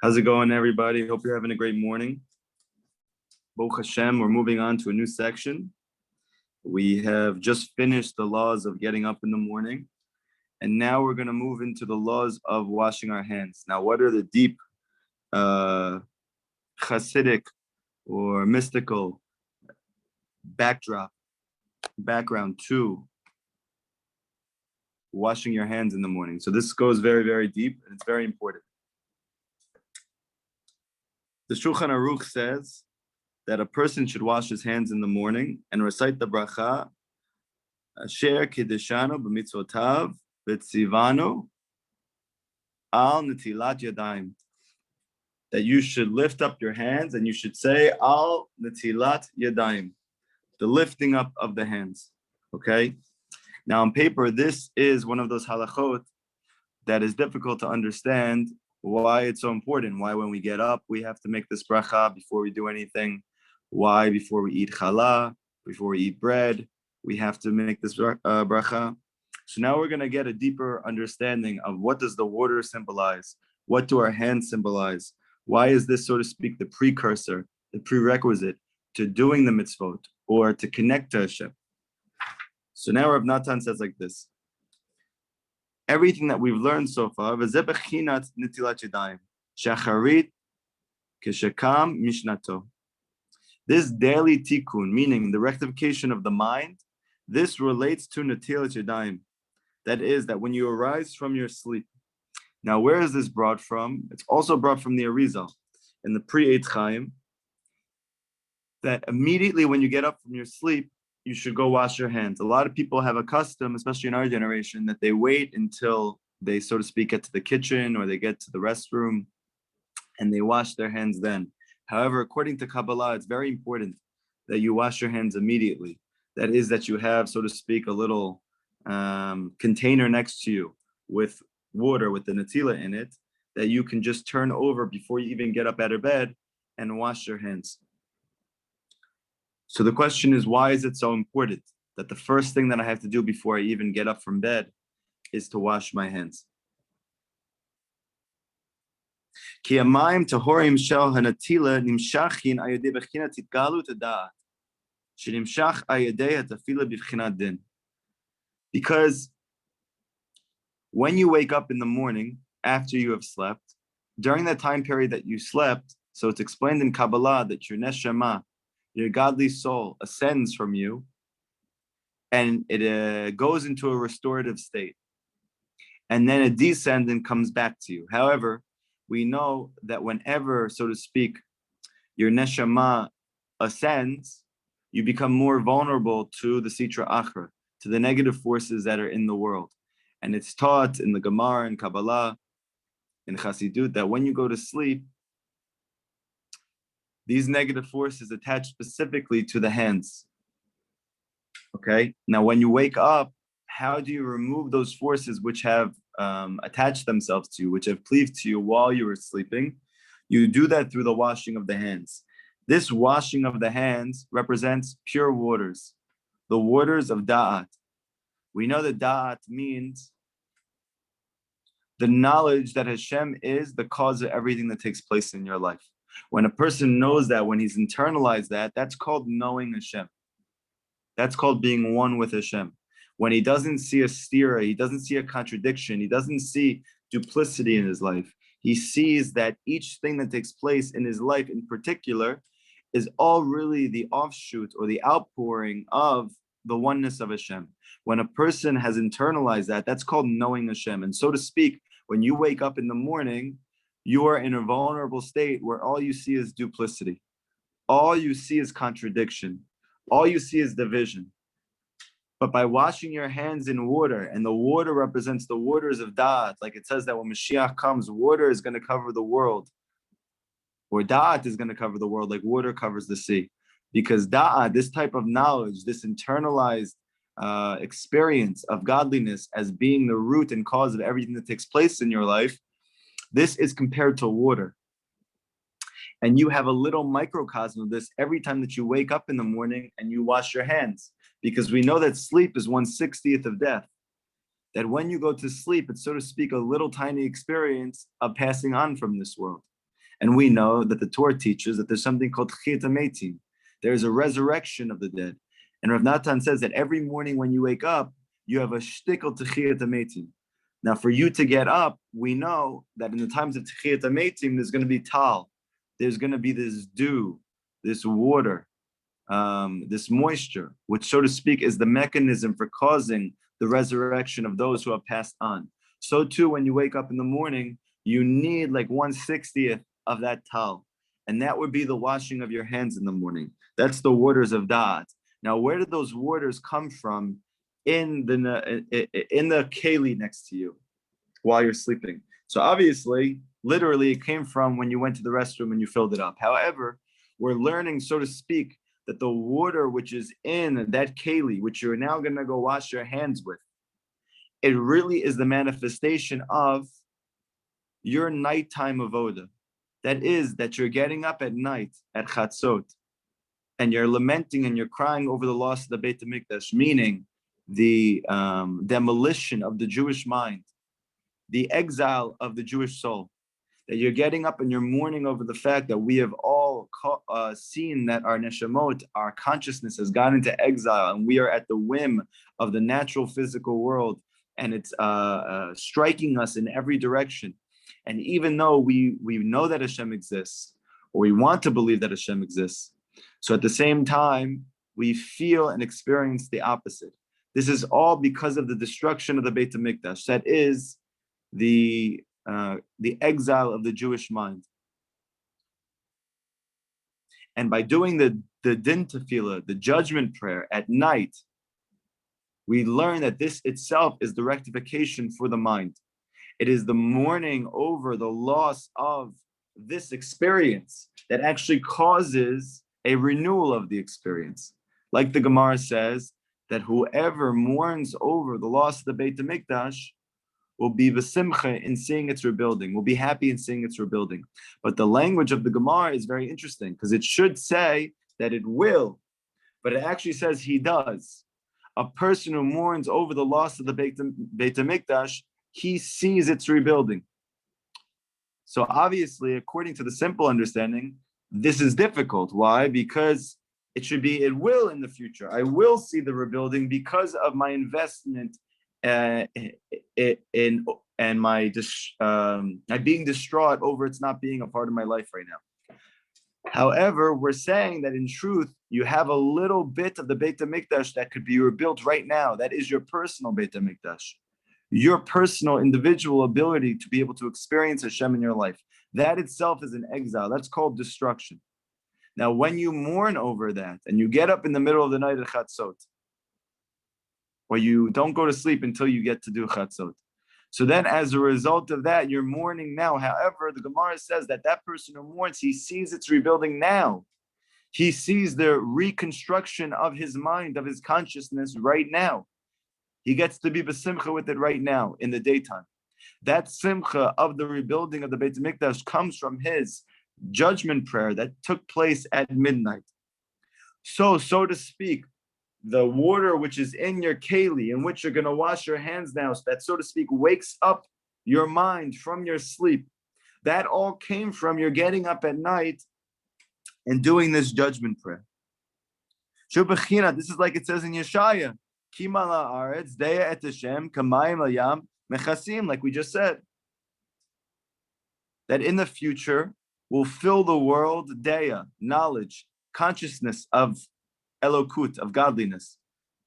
How's it going, everybody? Hope you're having a great morning. Baruch Hashem, we're moving on to a new section. We have just finished the laws of getting up in the morning, and now we're going to move into the laws of washing our hands. Now, what are the deep Hasidic or mystical background to washing your hands in the morning? So this goes very, very deep, and it's very important. The Shulchan Aruch says that a person should wash his hands in the morning and recite the bracha, Asher Kiddeshanu b'mitzvotav v'tzivanu al netilat yadayim. That you should lift up your hands and you should say al netilat yadayim, the lifting up of the hands. Okay? Now on paper, this is one of those halachot that is difficult to understand why it's so important. Why when we get up, we have to make this bracha before we do anything. Why before we eat challah, before we eat bread, we have to make this bracha. So now we're going to get a deeper understanding of what does the water symbolize? What do our hands symbolize? Why is this, so to speak, the precursor, the prerequisite to doing the mitzvot or to connect to Hashem? So now Rav Natan says like this. Everything that we've learned so far, this daily tikkun, meaning the rectification of the mind, this relates to netilat yadayim. That is, that when you arise from your sleep. Now, where is this brought from? It's also brought from the Arizal in the pre-Eitz Chaim, that immediately when you get up from your sleep, you should go wash your hands. A lot of people have a custom, especially in our generation, that they wait until they, so to speak, get to the kitchen or they get to the restroom and they wash their hands then. However, according to Kabbalah, it's very important that you wash your hands immediately. That is, that you have, so to speak, a little container next to you with water, with the natila in it, that you can just turn over before you even get up out of bed and wash your hands. So the question is, why is it so important that the first thing that I have to do before I even get up from bed is to wash my hands? Because when you wake up in the morning after you have slept, during that time period that you slept, so it's explained in Kabbalah that your neshama, your godly soul, ascends from you and it goes into a restorative state. And then it descends and comes back to you. However, we know that whenever, so to speak, your neshama ascends, you become more vulnerable to the sitra achra, to the negative forces that are in the world. And it's taught in the Gemara, in Kabbalah, in Chassidut, that when you go to sleep, these negative forces attach specifically to the hands. Okay? Now, when you wake up, how do you remove those forces which have attached themselves to you, which have cleaved to you while you were sleeping? You do that through the washing of the hands. This washing of the hands represents pure waters, the waters of da'at. We know that da'at means the knowledge that Hashem is the cause of everything that takes place in your life. When a person knows that, when he's internalized that, that's called knowing Hashem. That's called being one with Hashem. When he doesn't see a stira, he doesn't see a contradiction, he doesn't see duplicity in his life. He sees that each thing that takes place in his life in particular is all really the offshoot or the outpouring of the oneness of Hashem. When a person has internalized that, that's called knowing Hashem. And so to speak, when you wake up in the morning, you are in a vulnerable state where all you see is duplicity. All you see is contradiction. All you see is division. But by washing your hands in water, and the water represents the waters of Da'at, like it says that when Mashiach comes, water is going to cover the world. Or Da'at is going to cover the world like water covers the sea. Because Da'at, this type of knowledge, this internalized experience of godliness as being the root and cause of everything that takes place in your life, this is compared to water. And you have a little microcosm of this every time that you wake up in the morning and you wash your hands. Because we know that sleep is 1/60th of death. That when you go to sleep, it's, so to speak, a little tiny experience of passing on from this world. And we know that the Torah teaches that there's something called Chiyat HaMeitim. There's a resurrection of the dead. And Rav Natan says that every morning when you wake up, you have a shtickle to Chiyat HaMeitim. Now, for you to get up, we know that in the times of Chiyat HaMeitim, there's going to be tal. There's going to be this dew, this water, this moisture, which, so to speak, is the mechanism for causing the resurrection of those who have passed on. So too, when you wake up in the morning, you need like 1/60th of that tal. And that would be the washing of your hands in the morning. That's the waters of Da'at. Now, where did those waters come from in the keli next to you while you're sleeping? So obviously, literally, it came from when you went to the restroom and you filled it up. However, we're learning, so to speak, that the water which is in that keli, which you're now going to go wash your hands with, it really is the manifestation of your nighttime avoda. That is, that you're getting up at night at Chatzot, and you're lamenting and you're crying over the loss of the Beit HaMikdash, meaning the demolition of the Jewish mind, the exile of the Jewish soul. That you're getting up and you're mourning over the fact that we have all seen that our neshamot, our consciousness has gone into exile, and we are at the whim of the natural physical world, and it's striking us in every direction. And even though we know that Hashem exists, or we want to believe that Hashem exists, so at the same time, we feel and experience the opposite. This is all because of the destruction of the Beit HaMikdash. That is the exile of the Jewish mind. And by doing the din tefillah, the judgment prayer at night, we learn that this itself is the rectification for the mind. It is the mourning over the loss of this experience that actually causes a renewal of the experience. Like the Gemara says, that whoever mourns over the loss of the Beit HaMikdash will be besimcha in seeing its rebuilding, will be happy in seeing its rebuilding. But the language of the Gemara is very interesting, because it should say that it will, but it actually says he does. A person who mourns over the loss of the Beit HaMikdash, he sees its rebuilding. So obviously, according to the simple understanding, this is difficult. Why? Because it should be, it will in the future. I will see the rebuilding because of my investment in and my being distraught over it's not being a part of my life right now. However, we're saying that in truth, you have a little bit of the Beit HaMikdash that could be rebuilt right now. That is your personal Beit HaMikdash, your personal individual ability to be able to experience Hashem in your life. That itself is an exile. That's called destruction. Now, when you mourn over that and you get up in the middle of the night at Chatzot, or you don't go to sleep until you get to do Chatzot, so then as a result of that, you're mourning now. However, the Gemara says that that person who mourns, he sees its rebuilding now. He sees the reconstruction of his mind, of his consciousness right now. He gets to be besimcha with it right now in the daytime. That simcha of the rebuilding of the Beit HaMikdash comes from his judgment prayer that took place at midnight. So to speak, the water which is in your keli, in which you're going to wash your hands now, that, so to speak, wakes up your mind from your sleep, that all came from your getting up at night and doing this judgment prayer. This is like it says in Yeshaya, like we just said, that in the future will fill the world deya, knowledge, consciousness of elokut, of godliness,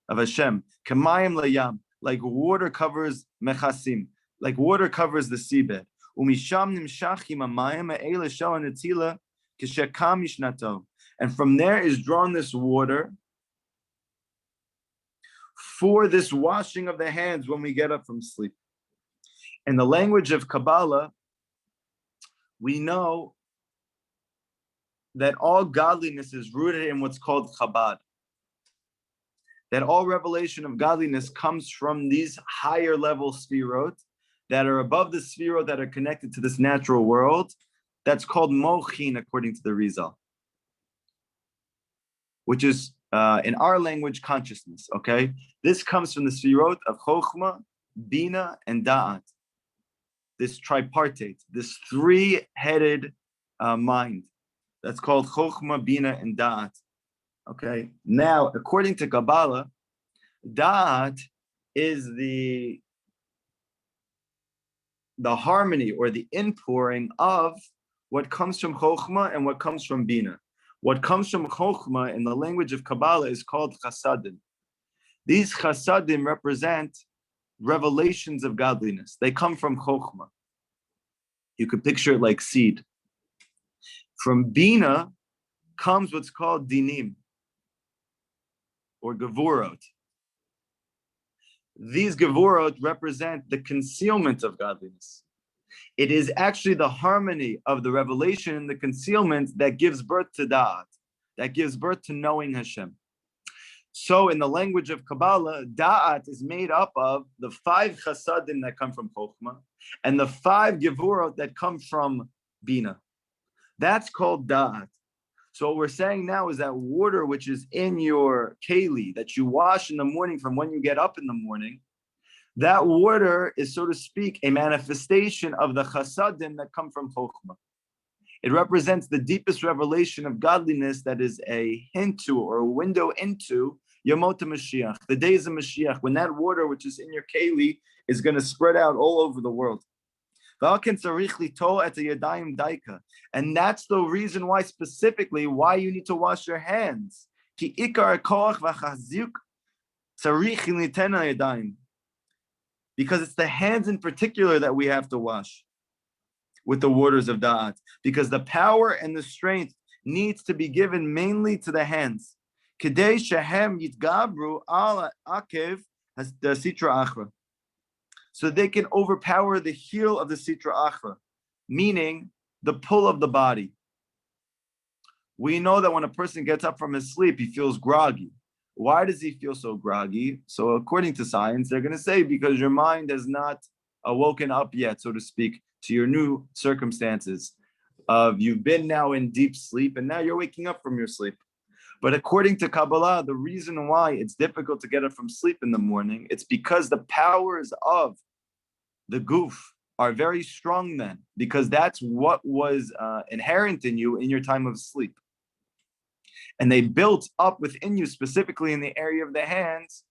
of Hashem. Kamayim layam, like water covers mechasim, like water covers the seabed. Umisham nimshachim amayim eila shel netila kishakam yishnato. And from there is drawn this water for this washing of the hands when we get up from sleep. In the language of Kabbalah, we know that all godliness is rooted in what's called Chabad. That all revelation of godliness comes from these higher level sfirot that are above the sfirot that are connected to this natural world. That's called Mochin, according to the Rizal, which is in our language, consciousness, okay? This comes from the sfirot of Chokhmah, Bina, and Da'at. This tripartite, this three-headed mind. That's called Chokhmah, Bina, and Da'at. Okay. Now, according to Kabbalah, Da'at is the harmony or the inpouring of what comes from Chokhmah and what comes from Bina. What comes from Chokhmah in the language of Kabbalah is called Chasadim. These Chasadim represent revelations of godliness. They come from Chokhmah. You could picture it like seed. From Bina comes what's called Dinim or Gevurot. These Gevurot represent the concealment of godliness. It is actually the harmony of the revelation and the concealment that gives birth to Da'at, that gives birth to knowing Hashem. So in the language of Kabbalah, Da'at is made up of the 5 Chasadim that come from Chokhmah and the 5 Gevurot that come from Bina. That's called Da'at. So what we're saying now is that water which is in your keli that you wash in the morning from when you get up in the morning, that water is, so to speak, a manifestation of the chasadim that come from Chokhmah. It represents the deepest revelation of godliness that is a hint to or a window into Yamot Mashiach, the days of Mashiach, when that water which is in your keli is going to spread out all over the world. And that's the reason why, specifically, why you need to wash your hands. Because it's the hands in particular that we have to wash with the waters of Da'at. Because the power and the strength needs to be given mainly to the hands. So they can overpower the heel of the Sitra Achra, meaning the pull of the body. We know that when a person gets up from his sleep, he feels groggy. Why does he feel so groggy? So according to science, they're going to say because your mind has not woken up yet, so to speak, to your new circumstances. You've been now in deep sleep and now you're waking up from your sleep. But according to Kabbalah, the reason why it's difficult to get up from sleep in the morning, it's because the powers of the guf are very strong then, because that's what was inherent in you in your time of sleep. And they built up within you, specifically in the area of the hands,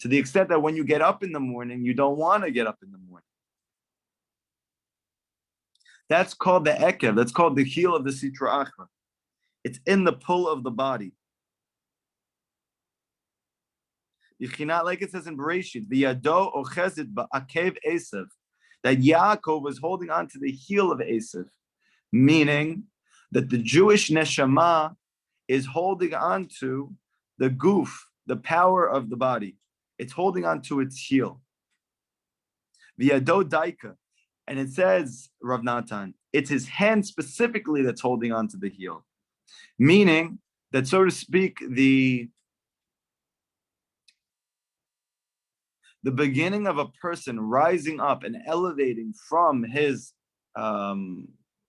to the extent that when you get up in the morning, you don't want to get up in the morning. That's called the ekev. That's called the heel of the Sitra Achra. It's in the pull of the body. Like it says in Bereshit, v'yado ochezet ba'akev Esav, that Yaakov was holding on to the heel of Esav, meaning that the Jewish neshama is holding on to the guf, the power of the body. It's holding on to its heel. V'yado daika, and it says, Rav Natan, it's his hand specifically that's holding on to the heel, meaning that, so to speak, the beginning of a person rising up and elevating from his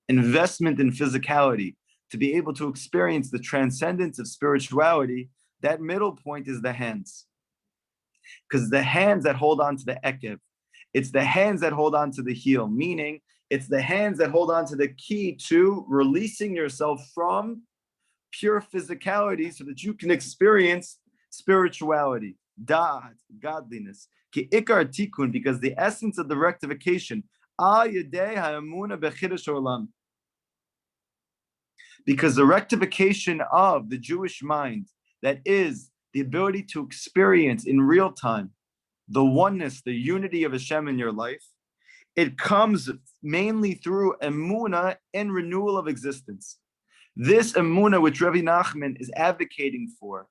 investment in physicality to be able to experience the transcendence of spirituality, that middle point is the hands. Because the hands that hold on to the ekev, it's the hands that hold on to the heel, meaning it's the hands that hold on to the key to releasing yourself from pure physicality so that you can experience spirituality, da'at, godliness. Ikar tikun, because the essence of the rectification, because the rectification of the Jewish mind, that is the ability to experience in real time the oneness, the unity of Hashem in your life, it comes mainly through Emunah and renewal of existence. This Emunah, which Rabbi Nachman is advocating for,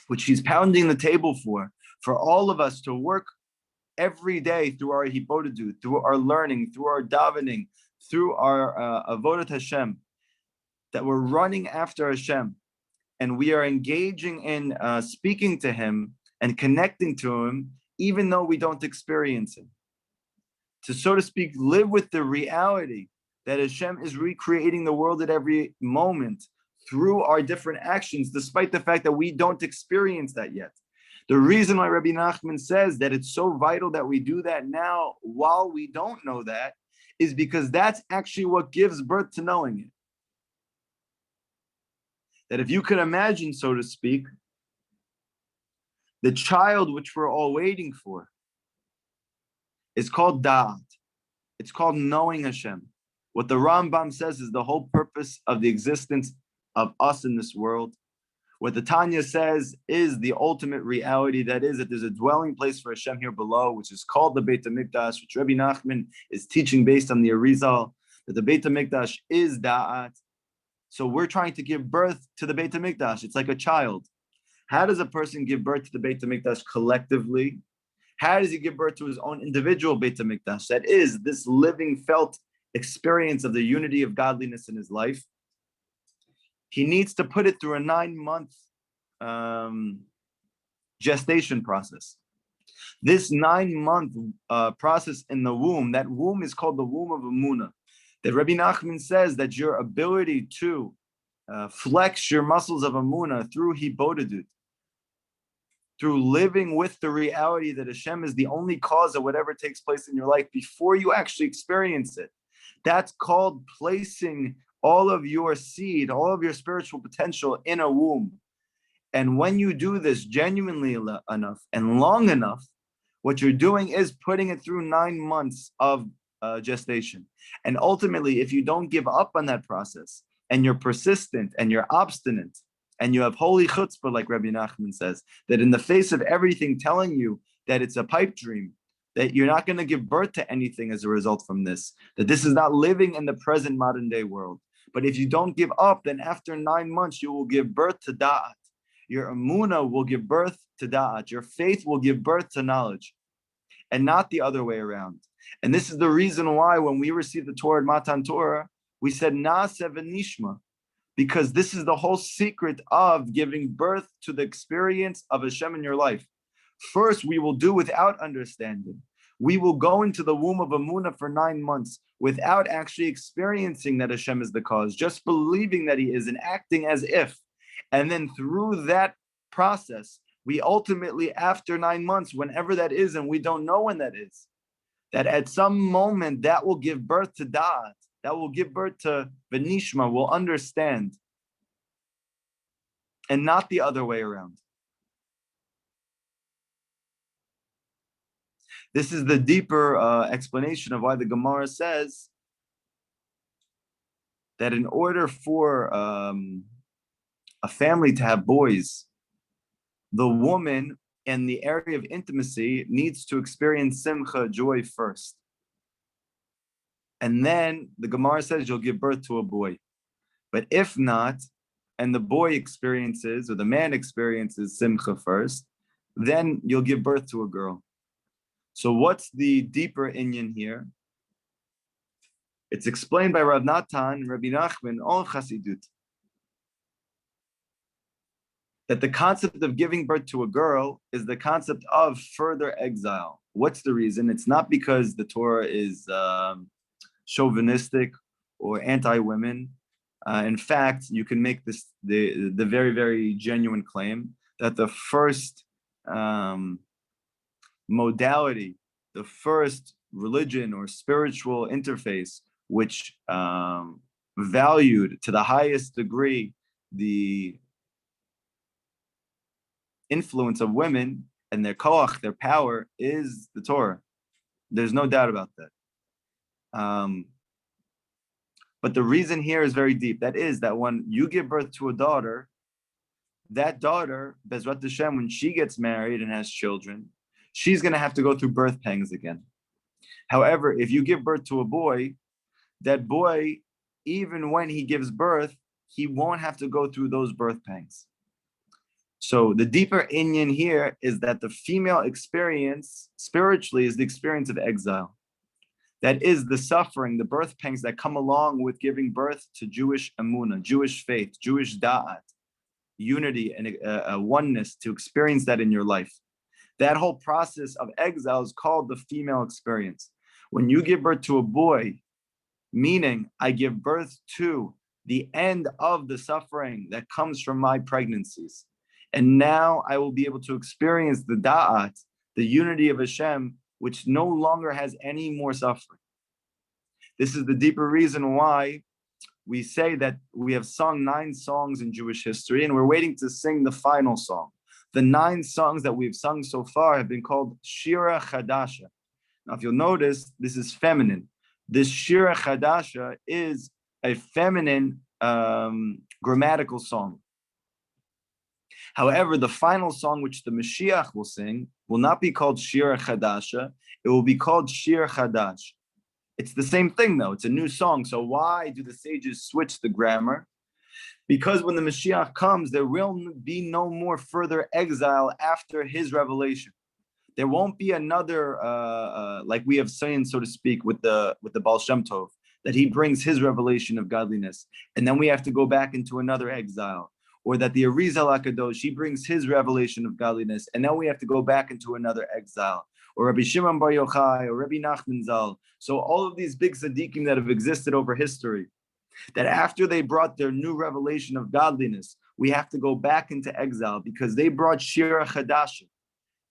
which he's pounding the table for all of us to work every day through our hibodedut, through our learning, through our davening, through our avodat Hashem, that we're running after Hashem, and we are engaging in speaking to Him and connecting to Him, even though we don't experience Him. To, so to speak, live with the reality that Hashem is recreating the world at every moment through our different actions, despite the fact that we don't experience that yet. The reason why Rabbi Nachman says that it's so vital that we do that now while we don't know that is because that's actually what gives birth to knowing it. That if you could imagine, so to speak, the child which we're all waiting for is called Da'at. It's called knowing Hashem. What the Rambam says is the whole purpose of the existence of us in this world. What the Tanya says is the ultimate reality, that is that there's a dwelling place for Hashem here below, which is called the Beit HaMikdash, which Rabbi Nachman is teaching based on the Arizal, that the Beit HaMikdash is Da'at. So we're trying to give birth to the Beit HaMikdash. It's like a child. How does a person give birth to the Beit HaMikdash collectively? How does he give birth to his own individual Beit HaMikdash? That is this living, felt experience of the unity of godliness in his life. He needs to put it through a 9-month gestation process. This 9-month process in the womb, that womb is called the womb of Emunah. That Rabbi Nachman says that your ability to flex your muscles of Emunah through hibodedut, through living with the reality that Hashem is the only cause of whatever takes place in your life before you actually experience it. That's called placing all of your seed, all of your spiritual potential in a womb. And when you do this genuinely enough and long enough, what you're doing is putting it through 9 months of gestation. And ultimately, if you don't give up on that process, and you're persistent and you're obstinate, and you have holy chutzpah, like Rabbi Nachman says, that in the face of everything telling you that it's a pipe dream, that you're not going to give birth to anything as a result from this, that this is not living in the present modern day world. But if you don't give up, then after 9 months, you will give birth to da'at. Your emunah will give birth to da'at. Your faith will give birth to knowledge, and not the other way around. And this is the reason why when we received the Torah, Matan Torah, we said Na'aseh v'nishma, because this is the whole secret of giving birth to the experience of Hashem in your life. First, we will do without understanding. We will go into the womb of Emunah for 9 months without actually experiencing that Hashem is the cause, just believing that He is and acting as if. And then through that process, we ultimately, after 9 months, whenever that is, and we don't know when that is, that at some moment that will give birth to Da'at, that will give birth to V'nishma, will understand, and not the other way around. This is the deeper explanation of why the Gemara says that in order for a family to have boys, the woman in the area of intimacy needs to experience simcha, joy first. And then the Gemara says you'll give birth to a boy. But if not, and the boy experiences, or the man experiences simcha first, then you'll give birth to a girl. So what's the deeper inyan here? It's explained by Rav Natan and Rabbi Nachman, all Chassidut, that the concept of giving birth to a girl is the concept of further exile. What's the reason? It's not because the Torah is chauvinistic or anti-women. In fact, you can make this the very, very genuine claim that the first modality, the first religion or spiritual interface, which valued to the highest degree the influence of women and their koach, their power, is the Torah. There's no doubt about that. But the reason here is very deep. That is that when you give birth to a daughter, that daughter, Bezrat Hashem, when she gets married and has children, she's going to have to go through birth pangs again. However, if you give birth to a boy, that boy, even when he gives birth, he won't have to go through those birth pangs. So the deeper inyan here is that the female experience spiritually is the experience of exile. That is the suffering, the birth pangs that come along with giving birth to Jewish emunah, Jewish faith, Jewish da'at, unity and a oneness, to experience that in your life. That whole process of exile is called the female experience. When you give birth to a boy, meaning I give birth to the end of the suffering that comes from my pregnancies. And now I will be able to experience the da'at, the unity of Hashem, which no longer has any more suffering. This is the deeper reason why we say that we have sung 9 songs in Jewish history, and we're waiting to sing the final song. The 9 songs that we've sung so far have been called Shira Chadasha. Now, if you'll notice, this is feminine. This Shira Chadasha is a feminine grammatical song. However, the final song which the Mashiach will sing will not be called Shira Chadasha. It will be called Shir Chadash. It's the same thing, though. It's a new song. So why do the sages switch the grammar? Because when the Mashiach comes, there will be no more further exile after his revelation. There won't be another, like we have seen, so to speak, with the Baal Shem Tov, that he brings his revelation of godliness, and then we have to go back into another exile. Or that the Arizal HaKadosh, he brings his revelation of godliness, and then we have to go back into another exile. Or Rabbi Shimon Bar Yochai, or Rabbi Nachman Zal. So all of these big tzaddikim that have existed over history, that after they brought their new revelation of godliness, we have to go back into exile because they brought Shira Chadasha.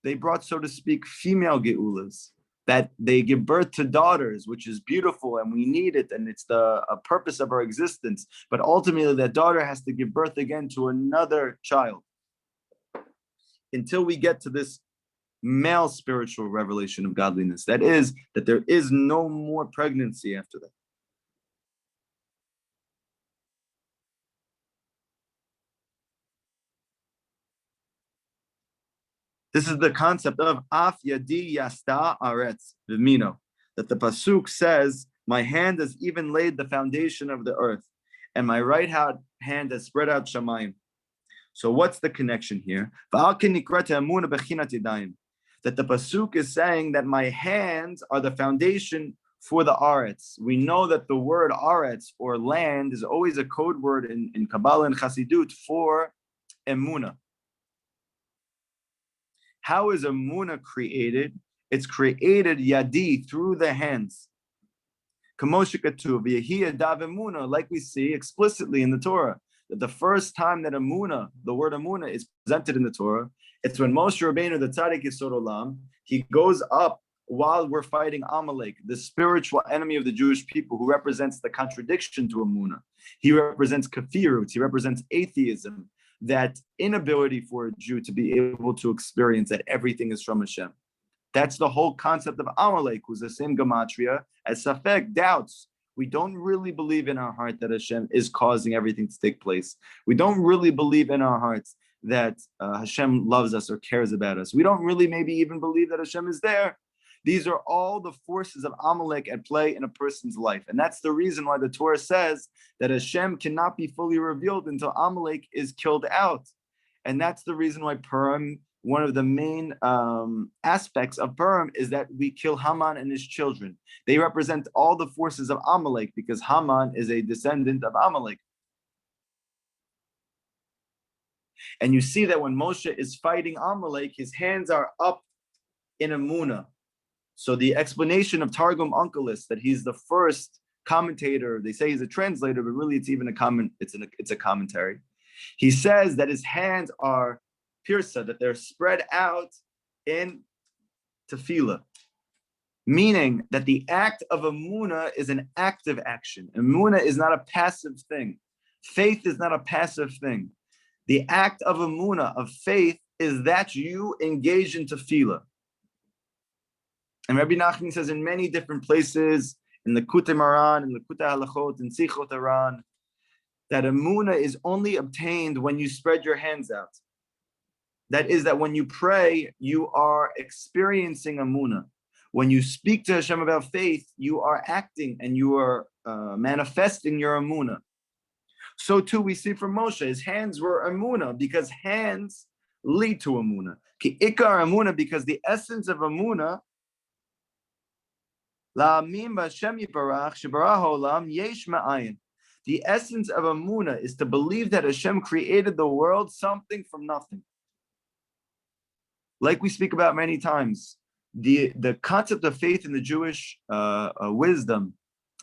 They brought, so to speak, female geulas, that they give birth to daughters, which is beautiful and we need it, and it's a purpose of our existence. But ultimately, that daughter has to give birth again to another child until we get to this male spiritual revelation of godliness. That is, that there is no more pregnancy after that. This is the concept of Af Yadi Yasta Aretz V'mino, that the pasuk says, "My hand has even laid the foundation of the earth, and my right hand has spread out Shamayim." So what's the connection here? That the pasuk is saying that my hands are the foundation for the Aretz. We know that the word Aretz, or land, is always a code word in Kabbalah and Chassidut for Emunah. How is Emunah created? It's created yadi, through the hands. Like we see explicitly in the Torah, that the first time that Emunah, the word Emunah, is presented in the Torah, it's when Moshe Rabbeinu, the Tzaddik Yisod Olam, he goes up while we're fighting Amalek, the spiritual enemy of the Jewish people, who represents the contradiction to Emunah. He represents kafirut, he represents atheism, that inability for a Jew to be able to experience that everything is from Hashem. That's the whole concept of Amalek, who's the same gematria as Safek, doubts. We don't really believe in our heart that Hashem is causing everything to take place. We don't really believe in our hearts that Hashem loves us or cares about us. We don't really maybe even believe that Hashem is there. These are all the forces of Amalek at play in a person's life. And that's the reason why the Torah says that Hashem cannot be fully revealed until Amalek is killed out. And that's the reason why Purim, one of the main aspects of Purim, is that we kill Haman and his children. They represent all the forces of Amalek because Haman is a descendant of Amalek. And you see that when Moshe is fighting Amalek, his hands are up in Emunah. So the explanation of Targum Onkelos, that he's the first commentator, they say he's a translator, but really it's even it's a commentary. He says that his hands are pirsa, that they're spread out in tefillah, meaning that the act of Emunah is an active action. Emunah is not a passive thing. Faith is not a passive thing. The act of Emunah, of faith, is that you engage in tefillah. And Rabbi Nachman says in many different places, in the Likutey Maran, in the Likutey Halachot, in Sichot Aran, that Emunah is only obtained when you spread your hands out. That is, that when you pray, you are experiencing Emunah. When you speak to Hashem about faith, you are acting and you are manifesting your Emunah. So too we see from Moshe, his hands were Emunah, because hands lead to Emunah. Ki ikar Emunah, because the essence of Emunah, the essence of Emunah is to believe that Hashem created the world something from nothing. Like we speak about many times, the concept of faith in the Jewish wisdom,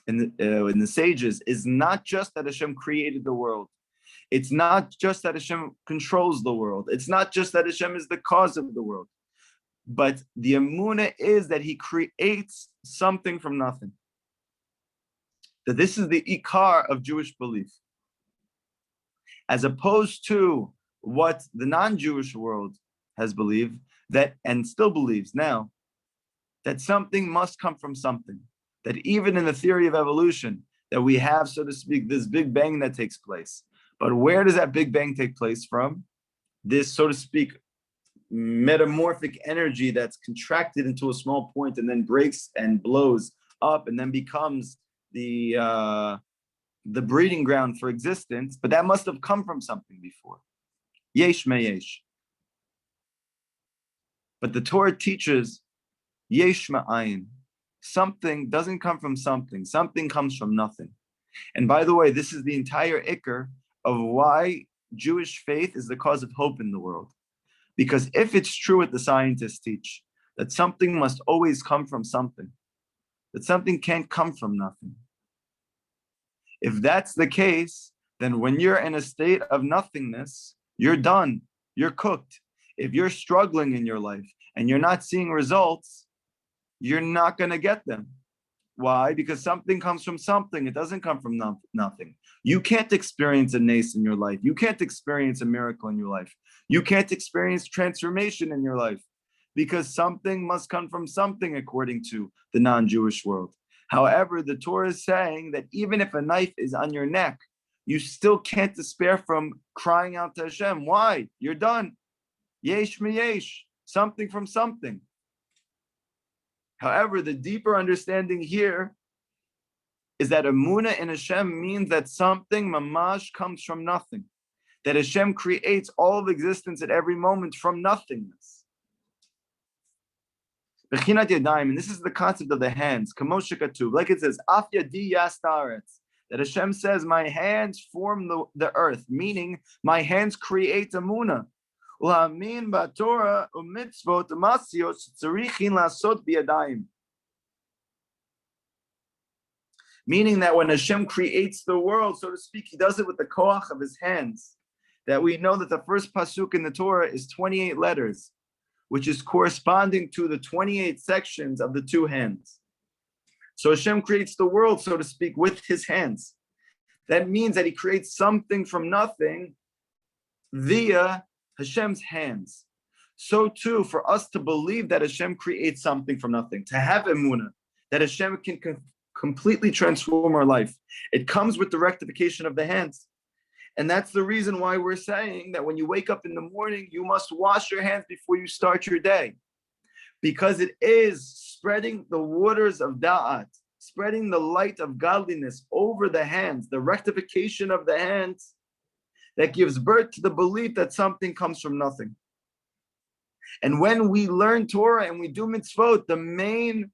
in the sages, is not just that Hashem created the world. It's not just that Hashem controls the world. It's not just that Hashem is the cause of the world. But the Emunah is that he creates something from nothing. that this is the ikar of Jewish belief, as opposed to what the non-Jewish world has believed, that and still believes now, that something must come from something. That even in the theory of evolution, that we have, so to speak, this big bang that takes place. But where does that big bang take place from? This, so to speak, metamorphic energy that's contracted into a small point and then breaks and blows up and then becomes the breeding ground for existence. But that must have come from something before. Yesh me yesh. But the Torah teaches yesh ma'ayin. Something doesn't come from something. Something comes from nothing. And by the way, this is the entire ikar of why Jewish faith is the cause of hope in the world. Because if it's true what the scientists teach, that something must always come from something, that something can't come from nothing. If that's the case, then when you're in a state of nothingness, you're done, you're cooked. If you're struggling in your life and you're not seeing results, you're not going to get them. Why? Because something comes from something. It doesn't come from nothing. You can't experience a nace in your life. You can't experience a miracle in your life. You can't experience transformation in your life because something must come from something according to the non-Jewish world. However, the Torah is saying that even if a knife is on your neck, you still can't despair from crying out to Hashem. Why? You're done. Yesh me yesh. Something from something. However, the deeper understanding here is that Emunah in Hashem means that something mamash comes from nothing. That Hashem creates all of existence at every moment from nothingness. And this is the concept of the hands. Like it says, Af yadi yastaretz. That Hashem says, my hands form the earth, meaning my hands create Emunah. Meaning that when Hashem creates the world, so to speak, he does it with the koach of his hands. That we know that the first pasuk in the Torah is 28 letters, which is corresponding to the 28 sections of the two hands. So Hashem creates the world, so to speak, with his hands. That means that he creates something from nothing via Hashem's hands. So too, for us to believe that Hashem creates something from nothing, to have emunah, that Hashem can completely transform our life, it comes with the rectification of the hands. And that's the reason why we're saying that when you wake up in the morning, you must wash your hands before you start your day. Because it is spreading the waters of da'at, spreading the light of godliness over the hands, the rectification of the hands, that gives birth to the belief that something comes from nothing. And when we learn Torah and we do mitzvot, the main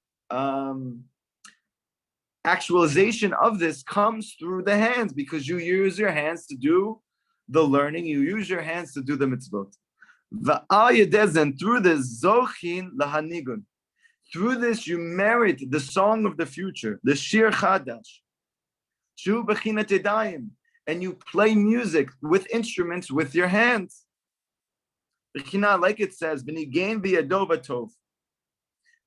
actualization of this comes through the hands, because you use your hands to do the learning, you use your hands to do the mitzvot. And through this, zochin lahanigun. Through this, you merit the song of the future, the shir chadash. Shu bechinat yadayim. And you play music with instruments with your hands. Like it says,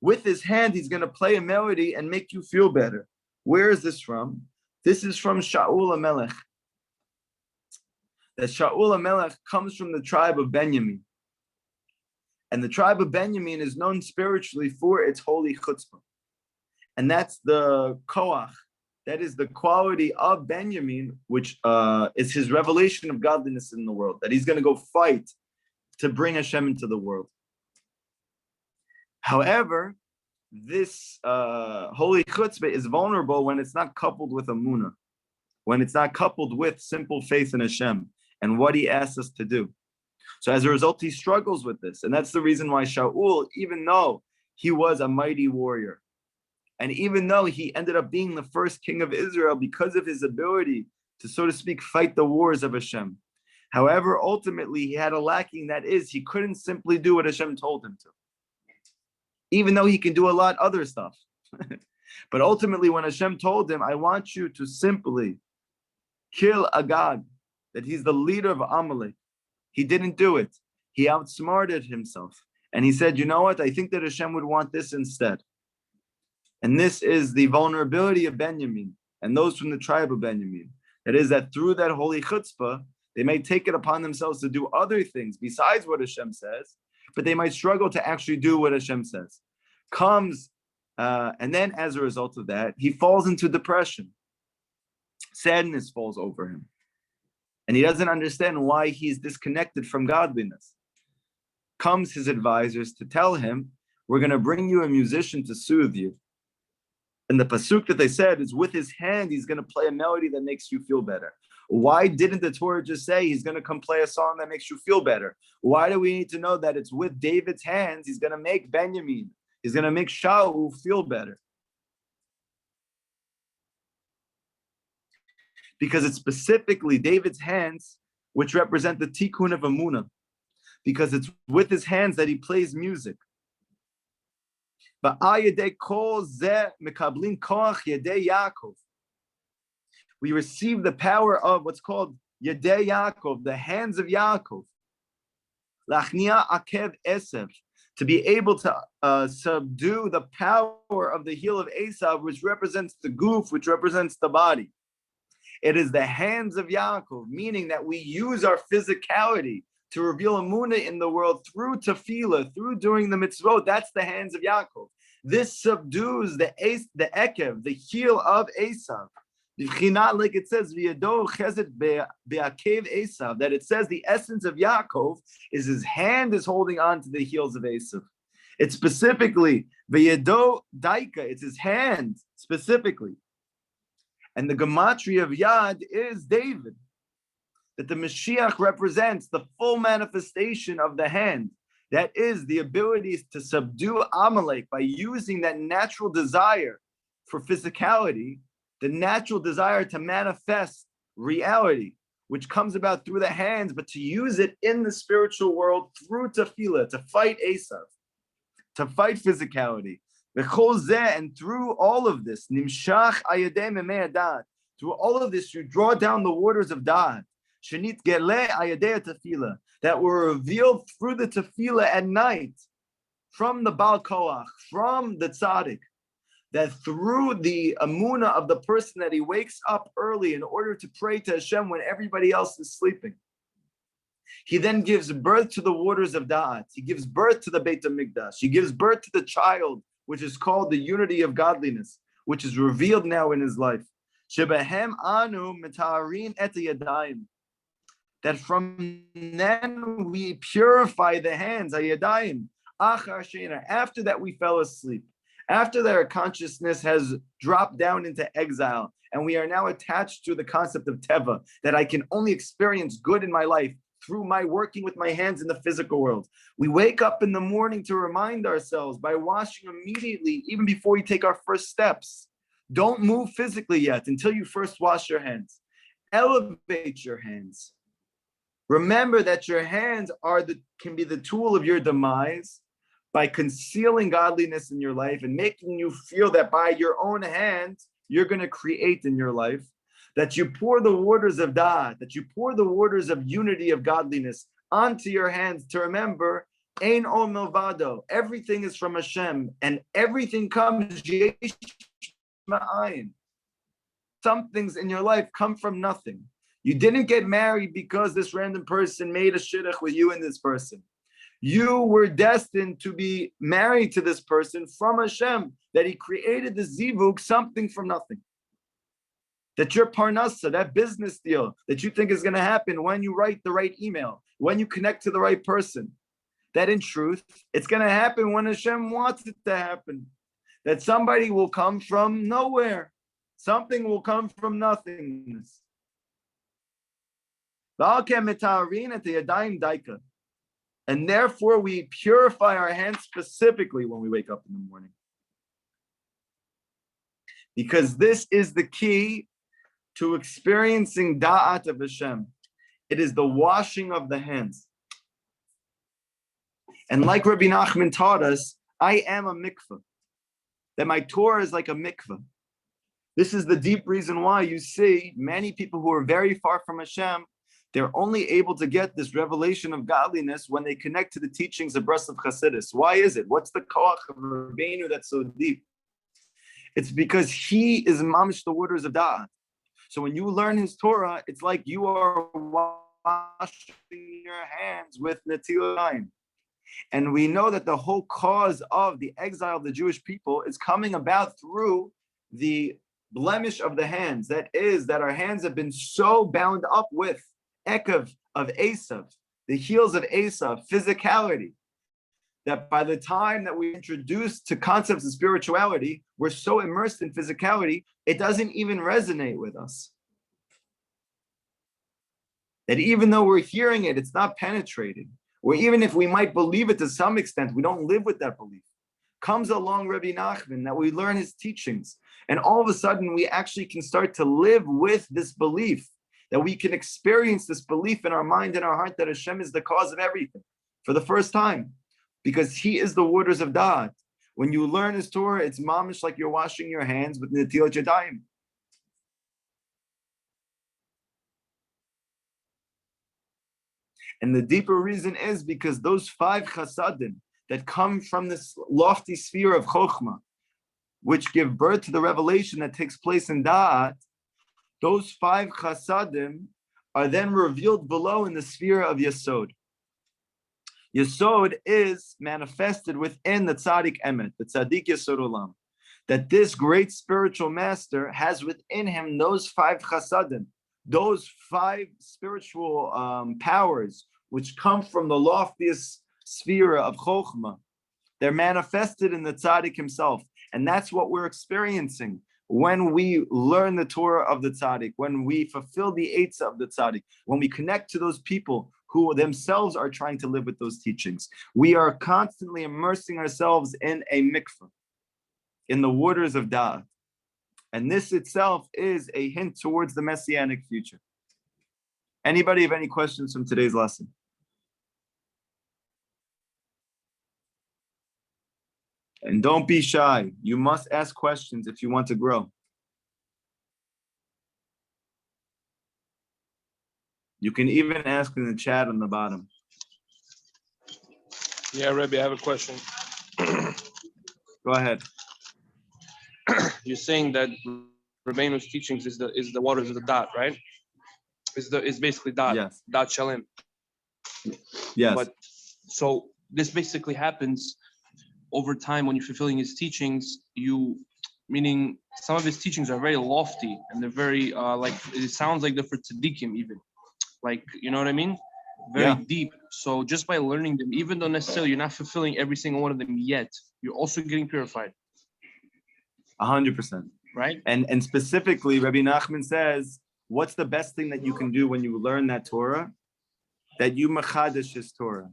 with his hand, he's going to play a melody and make you feel better. Where is this from? This is from Shaul HaMelech. That Shaul HaMelech comes from the tribe of Benjamin. And the tribe of Benjamin is known spiritually for its holy chutzpah. And that's the koach. That is the quality of Benjamin, which is his revelation of godliness in the world, that he's going to go fight to bring Hashem into the world. However, this holy chutzpah is vulnerable when it's not coupled with emunah, when it's not coupled with simple faith in Hashem and what he asks us to do. So as a result, he struggles with this. And that's the reason why Shaul, even though he was a mighty warrior, and even though he ended up being the first king of Israel because of his ability to, so to speak, fight the wars of Hashem. However, ultimately, he had a lacking, that is, he couldn't simply do what Hashem told him to. Even though he can do a lot other stuff. But ultimately, when Hashem told him, I want you to simply kill Agag, that he's the leader of Amalek, he didn't do it. He outsmarted himself. And he said, you know what? I think that Hashem would want this instead. And this is the vulnerability of Benjamin. and those from the tribe of Benjamin. That is, that through that holy chutzpah, they may take it upon themselves to do other things besides what Hashem says, but they might struggle to actually do what Hashem says. And then as a result of that, he falls into depression. Sadness falls over him. And he doesn't understand why he's disconnected from godliness. Comes his advisors to tell him, we're going to bring you a musician to soothe you. And the pasuk that they said is, with his hand, he's going to play a melody that makes you feel better. Why didn't the Torah just say he's going to come play a song that makes you feel better? Why do we need to know that it's with David's hands, he's going to make Benjamin, he's going to make Shaul feel better? Because it's specifically David's hands which represent the tikkun of Emunah. Because it's with his hands that he plays music. We receive the power of what's called Yedei Yaakov, the hands of Yaakov. Lachnia akev esev, to be able to subdue the power of the heel of Esav, which represents the goof, which represents the body. It is the hands of Yaakov, meaning that we use our physicality to reveal Emunah in the world through tefillah, through doing the mitzvot. That's the hands of Yaakov. This subdues the ekev, the heel of Esav. Like it says, that it says the essence of Yaakov is his hand is holding on to the heels of Esav. It's specifically v'yedo daika, it's his hand specifically. And the gematria of Yad is David. That the Mashiach represents the full manifestation of the hand. That is the ability to subdue Amalek by using that natural desire for physicality, the natural desire to manifest reality, which comes about through the hands, but to use it in the spiritual world through tefillah, to fight Esav, to fight physicality. And through all of this, nimshach ayadei memei hadat, through all of this, you draw down the waters of Da'at, shenit geleh ayadei tefillah, that were revealed through the tefillah at night, from the Baal Koach, from the tzaddik, that through the Emunah of the person that he wakes up early in order to pray to Hashem when everybody else is sleeping. He then gives birth to the waters of Da'at. He gives birth to the Beit HaMikdash. He gives birth to the child, which is called the unity of godliness, which is revealed now in his life. Shebehem anu metaharin et yadayim. That from then we purify the hands, hayadayim, achar sheina. After that we fell asleep. After that our consciousness has dropped down into exile, and we are now attached to the concept of teva, that I can only experience good in my life through my working with my hands in the physical world. We wake up in the morning to remind ourselves by washing immediately, even before we take our first steps. Don't move physically yet until you first wash your hands. Elevate your hands. Remember that your hands can be the tool of your demise by concealing godliness in your life and making you feel that by your own hands, you're going to create in your life. That you pour the waters of Da'at, that you pour the waters of unity of godliness onto your hands to remember, Ein Ol Milvado, everything is from Hashem, and everything comes Yesh Ma'ayin. Some things in your life come from nothing. You didn't get married because this random person made a shidduch with you and this person. You were destined to be married to this person from Hashem, that he created the zivug, something from nothing. That your parnasa, that business deal that you think is going to happen when you write the right email, when you connect to the right person, that in truth, it's going to happen when Hashem wants it to happen. That somebody will come from nowhere. Something will come from nothingness. And therefore, we purify our hands specifically when we wake up in the morning. Because this is the key to experiencing Da'at of Hashem. It is the washing of the hands. And like Rabbi Nachman taught us, I am a mikveh. That my Torah is like a mikveh. This is the deep reason why you see many people who are very far from Hashem, they're only able to get this revelation of godliness when they connect to the teachings of Breslov Chassidus. Why is it? What's the koach of Rabbeinu that's so deep? It's because he is mamish the waters of da'at. So when you learn his Torah, it's like you are washing your hands with netilah. And we know that the whole cause of the exile of the Jewish people is coming about through the blemish of the hands. That is, that our hands have been so bound up with Ekev of Esav, the heels of Esav, physicality, that by the time that we introduce to concepts of spirituality, we're so immersed in physicality, it doesn't even resonate with us. That even though we're hearing it, it's not penetrating. Or even if we might believe it to some extent, we don't live with that belief. Comes along Rabbi Nachman, that we learn his teachings, and all of a sudden we actually can start to live with this belief, that we can experience this belief in our mind and our heart that Hashem is the cause of everything for the first time, because he is the waters of Da'at. When you learn his Torah, it's mamish like you're washing your hands with netilah yadayim. And the deeper reason is because those 5 chasadim that come from this lofty sphere of chokhmah, which give birth to the revelation that takes place in Da'at, those 5 chasadim are then revealed below in the sphere of Yesod. Yesod is manifested within the tzaddik emet, the tzaddik Yesod Olam. That this great spiritual master has within him those 5 chasadim, those 5 spiritual powers, which come from the loftiest sphere of Chokhmah. They're manifested in the tzaddik himself. And that's what we're experiencing when we learn the Torah of the tzaddik, when we fulfill the eitzah of the tzaddik, when we connect to those people who themselves are trying to live with those teachings. We are constantly immersing ourselves in a mikveh, in the waters of Da'at. And this itself is a hint towards the messianic future. Anybody have any questions from today's lesson? And don't be shy. You must ask questions if you want to grow. You can even ask in the chat on the bottom. Yeah, Rebbe, I have a question. Go ahead. You're saying that Rabbeinu's teachings is the waters of the dot, right? Is basically dot. Yes. Dot shalim. Yes. But so this basically happens over time when you're fulfilling his teachings. Meaning some of his teachings are very lofty and they're very like it sounds like they're for tzaddikim even, like you know what I mean, very deep. So just by learning them, even though necessarily you're not fulfilling every single one of them yet, you're also getting purified. 100%. Right. And specifically, Rabbi Nachman says, what's the best thing that you can do when you learn that Torah? That you machadish his Torah.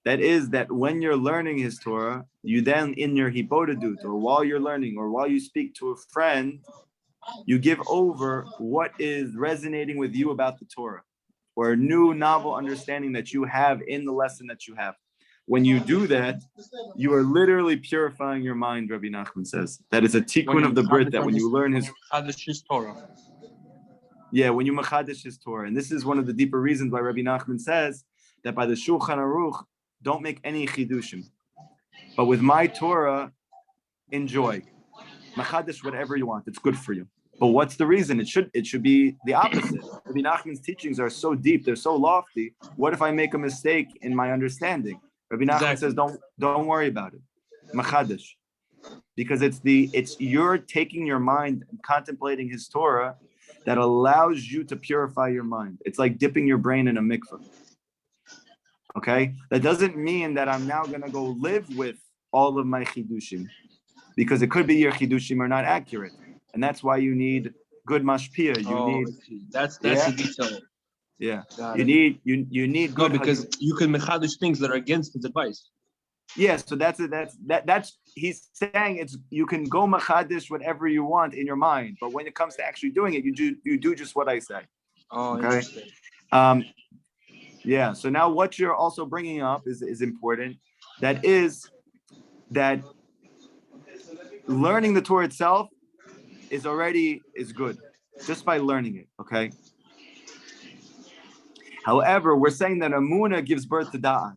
That is, that when you're learning his Torah, you then in your hibodedut, or while you're learning, or while you speak to a friend, you give over what is resonating with you about the Torah, or a new novel understanding that you have in the lesson that you have. When you do that, you are literally purifying your mind, Rabbi Nachman says. That is a tikkun of the Brit, that when you learn his Torah. Yeah, when you machadish his Torah. And this is one of the deeper reasons why Rabbi Nachman says that by the Shulchan Aruch, don't make any chidushim. But with my Torah, enjoy. Machadish whatever you want. It's good for you. But what's the reason? It should be the opposite. Rabbi Nachman's teachings are so deep, they're so lofty. What if I make a mistake in my understanding? Rabbi Nachman says, don't worry about it. Machadish. Because it's you're taking your mind and contemplating his Torah that allows you to purify your mind. It's like dipping your brain in a mikveh. Okay? That doesn't mean that I'm now going to go live with all of my chidushim, because it could be your chidushim are not accurate. And that's why you need good mashpia. That's the detail. Yeah. You need good, because you can mechadish things that are against his advice. Yeah, so that's he's saying you can go machadish whatever you want in your mind, but when it comes to actually doing it, you do just what I say. Oh, okay? Interesting. Yeah. So now what you're also bringing up is important. That is that learning the Torah itself is good just by learning it. Okay. However, we're saying that Emunah gives birth to Da'at.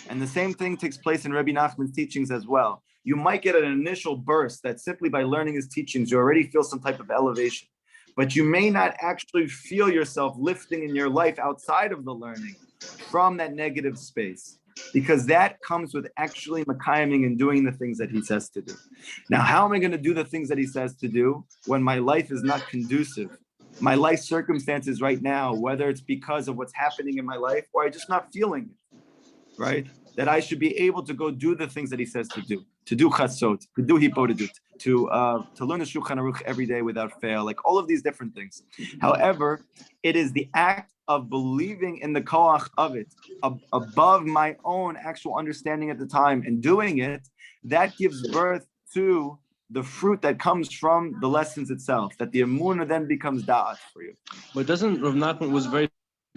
And the same thing takes place in Rabbi Nachman's teachings as well. you might get an initial burst that simply by learning his teachings, you already feel some type of elevation. But you may not actually feel yourself lifting in your life outside of the learning from that negative space, because that comes with actually makayiming and doing the things that he says to do. Now, how am I going to do the things that he says to do when my life is not conducive? My life circumstances right now, whether it's because of what's happening in my life or I'm just not feeling it, right? That I should be able to go do the things that he says to do chasot, to do hipodidut, to learn the Shulchan Aruch every day without fail, like all of these different things. However, it is the act of believing in the koach of it above my own actual understanding at the time and doing it, that gives birth to the fruit that comes from the lessons itself, that the Emunah then becomes da'at for you. But doesn't Rav Nachman was very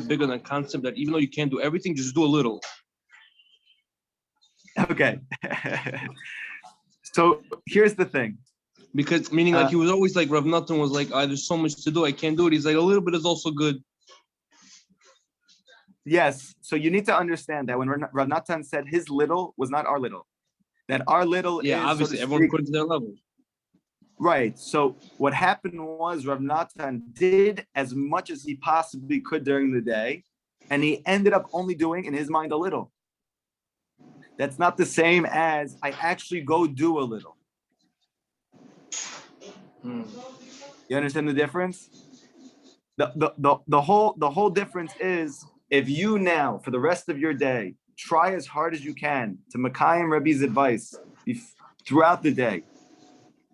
big on the concept that even though you can't do everything, just do a little. Okay. So here's the thing. Because meaning like he was always like, Rav Nachman was like, there's so much to do, I can't do it. He's like, a little bit is also good. Yes. So you need to understand that when Rav Nachman said his little was not our little. That our little is, obviously, so everyone according to their level. Right. So what happened was Rav Nachman did as much as he possibly could during the day, and he ended up only doing, in his mind, a little. That's not the same as I actually go do a little. You understand the difference? The whole difference is if you now, for the rest of your day, try as hard as you can to Makayim Rebbe's advice throughout the day.